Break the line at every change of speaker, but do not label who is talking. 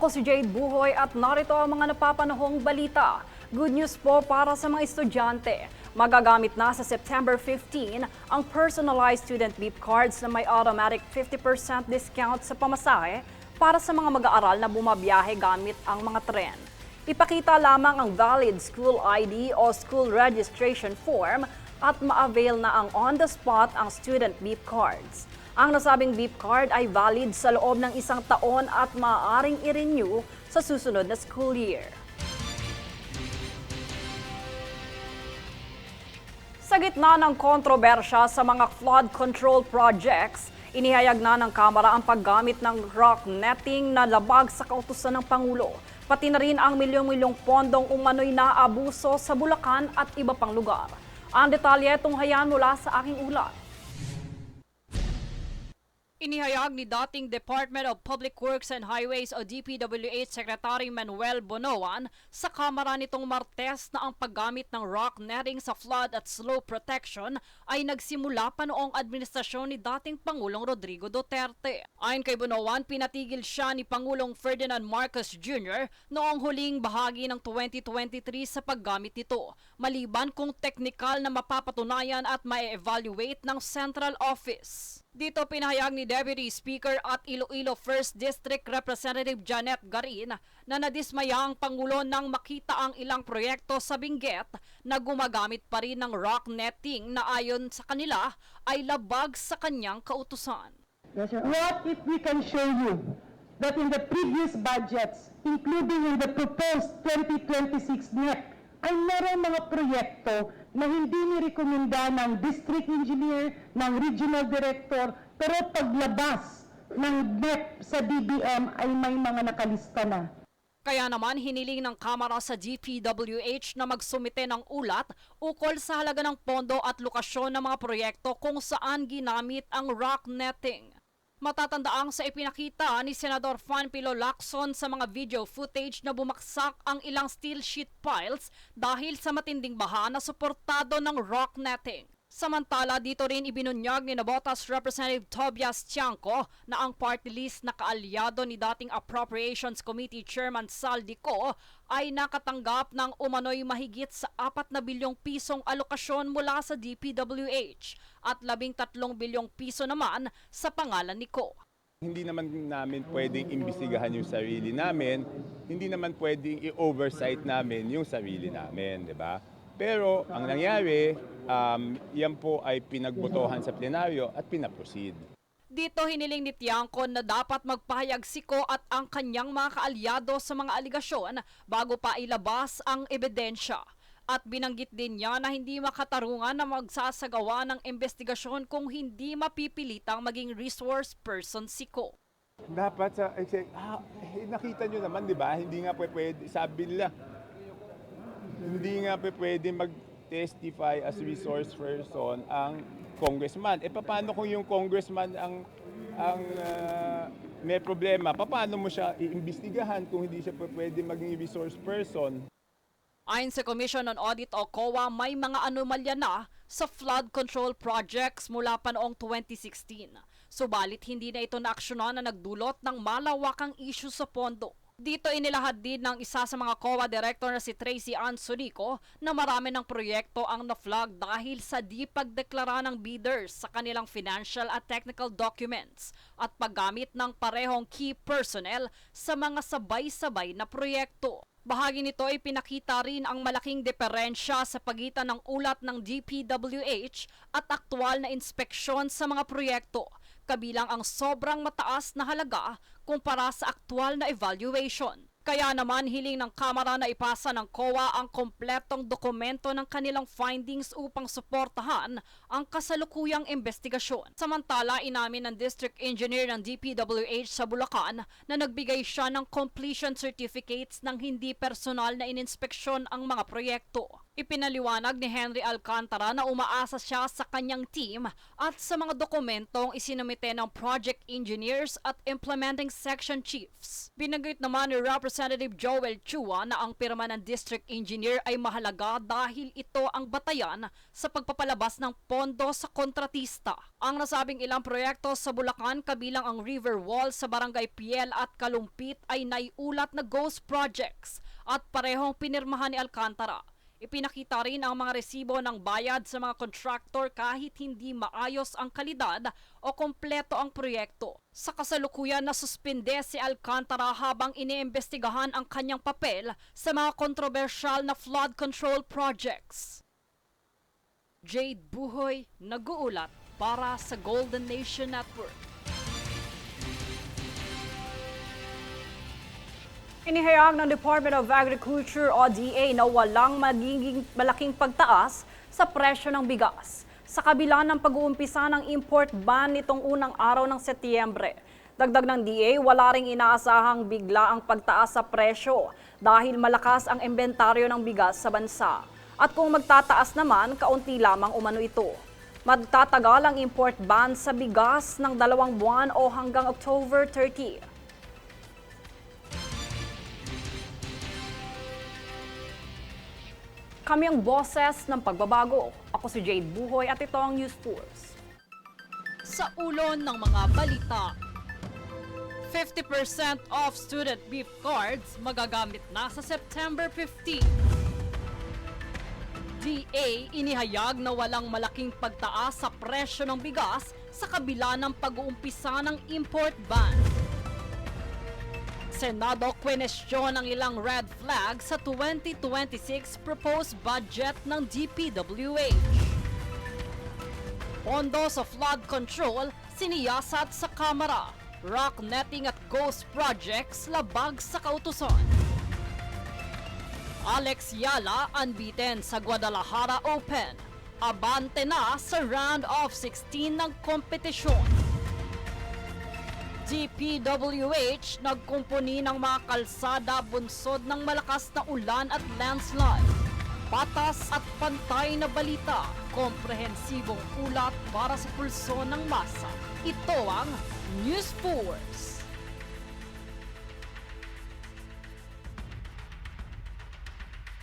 Ako si Jade Buhoy at narito ang mga napapanahong balita. Good news po para sa mga estudyante. Magagamit na sa September 15 ang personalized student beep cards na may automatic 50% discount sa pamasahe para sa mga mag-aaral na bumabiyahe gamit ang mga tren. Ipakita lamang ang valid school ID o school registration form at ma-avail na ang on-the-spot ang student beep cards. Ang nasabing beep card ay valid sa loob ng 1 taon at maaaring i-renew sa susunod na school year. Sa gitna ng kontrobersya sa mga flood control projects, inihayag na ng Kamara ang paggamit ng rock netting na labag sa kautusan ng Pangulo. Pati na rin ang milyong-milyong pondong umano'y naabuso sa Bulacan at iba pang lugar. Ang detalye tunghayan mula sa aking ulat. Inihayag ni dating Department of Public Works and Highways o DPWH Secretary Manuel Bonoan sa Kamara nitong Martes na ang paggamit ng rock netting sa flood at slope protection ay nagsimula pa noong administrasyon ni dating Pangulong Rodrigo Duterte. Ayon kay Bonoan, pinatigil siya ni Pangulong Ferdinand Marcos Jr. noong huling bahagi ng 2023 sa paggamit nito, maliban kung teknikal na mapapatunayan at ma-evaluate ng Central Office. Dito pinahayag ni Deputy Speaker at Iloilo 1st District Representative Janet Garin na nadismaya ang Pangulo nang makita ang ilang proyekto sa Benguet na gumagamit pa rin ng rock netting na ayon sa kanila ay labag sa kanyang kautusan.
Yes, sir. What if we can show you that in the previous budgets, including in the proposed 2026 NEP, ay meron mga proyekto na hindi nirekomenda ng district engineer, ng regional director, pero paglabas ng NEP sa DBM ay may mga nakalista na.
Kaya naman hiniling ng Kamara sa DPWH na magsumite ng ulat ukol sa halaga ng pondo at lokasyon ng mga proyekto kung saan ginamit ang rock netting. Matatandaang sa ipinakita ni Senador Fanpilo Lacson sa mga video footage na bumaksak ang ilang steel sheet piles dahil sa matinding baha na suportado ng rock netting. Samantala, dito rin ibinunyag ni Navotas Representative Tobias Tiangco na ang party list na kaalyado ni dating Appropriations Committee Chairman Saldico ay nakatanggap ng umano'y mahigit sa 4 na bilyong pisong alokasyon mula sa DPWH at 13 bilyong piso naman sa pangalan ni Ko.
Hindi naman namin pwedeng imbestigahan yung sarili namin, hindi naman pwedeng i-oversight namin yung sarili namin, di ba? Pero ang nangyari, yan po ay pinagbotohan sa plenaryo at pinaproceed.
Dito hiniling ni Tiangco na dapat magpahayag si Ko at ang kanyang mga kaalyado sa mga aligasyon bago pa ilabas ang ebidensya. At binanggit din niya na hindi makatarungan na magsasagawa ng investigasyon kung hindi mapipilitang maging resource person si Ko.
Dapat sa nakita nyo naman, di ba? Hindi nga pwede, sabi nila, hindi nga pwede mag-testify as resource person ang congressman. Paano kung yung congressman ang may problema? Paano mo siya iimbestigahan kung hindi siya pwede maging resource person?
Ayon sa Commission on Audit o COA, may mga anomalya na sa flood control projects mula pa noong 2016. Subalit hindi na ito naaksyonan na nagdulot ng malawakang issue sa pondo. Dito inilahad din ng isa sa mga COA director na si Tracy Ann Surico na marami ng proyekto ang na-flag dahil sa di pagdeklara ng bidders sa kanilang financial at technical documents at paggamit ng parehong key personnel sa mga sabay-sabay na proyekto. Bahagi nito ay pinakita rin ang malaking diferensya sa pagitan ng ulat ng DPWH at aktwal na inspeksyon sa mga proyekto, kabilang ang sobrang mataas na halaga kumpara sa aktwal na evaluation. Kaya naman hiling ng Kamara na ipasa ng COA ang kompletong dokumento ng kanilang findings upang suportahan ang kasalukuyang investigasyon. Samantala, inamin ng District Engineer ng DPWH sa Bulacan na nagbigay siya ng completion certificates ng hindi personal na ininspeksyon ang mga proyekto. Ipinaliwanag ni Henry Alcantara na umaasa siya sa kanyang team at sa mga dokumentong isinumite ng project engineers at implementing section chiefs. Binanggit naman ni Representative Representative Joel Chua na ang pirma ng district engineer ay mahalaga dahil ito ang batayan sa pagpapalabas ng pondo sa kontratista. Ang nasabing ilang proyekto sa Bulacan kabilang ang River Wall sa Barangay Piel at Kalumpit ay naiulat na ghost projects at parehong pinirmahan ni Alcantara. Ipinakita rin ang mga resibo ng bayad sa mga kontraktor kahit hindi maayos ang kalidad o kompleto ang proyekto. Sa kasalukuyan na suspende si Alcantara habang iniimbestigahan ang kanyang papel sa mga kontrobersyal na flood control projects. Jade Buhoy, nag-uulat para sa Golden Nation Network. Inihayag ng Department of Agriculture o DA na walang magiging malaking pagtaas sa presyo ng bigas sa kabila ng pag-uumpisa ng import ban nitong unang araw ng Setyembre. Dagdag ng DA, wala ring inaasahang bigla ang pagtaas sa presyo dahil malakas ang inventaryo ng bigas sa bansa. At kung magtataas naman, kaunti lamang umano ito. Magtatagal ang import ban sa bigas ng 2 buwan o hanggang October 30. Kami ang boses ng pagbabago. Ako si Jade Buhoy at ito ang News Force. Sa ulo ng mga balita, 50% off student beef cards magagamit na sa September 15. DA inihayag na walang malaking pagtaas sa presyo ng bigas sa kabila ng pag-uumpisa ng import ban. Senado kwenestyon ang ilang red flag sa 2026 proposed budget ng DPWH. Pondo sa flood control, siniyasat sa Kamara. Rock netting at ghost projects labag sa kautusan. Alex Yala unbeaten sa Guadalajara Open. Abante na sa round of 16 ng kompetisyon. DPWH nagkumpuni ng mga kalsada bunsod ng malakas na ulan at landslide. Patas at pantay na balita, komprehensibong ulat para sa pulso ng masa. Ito ang News Force.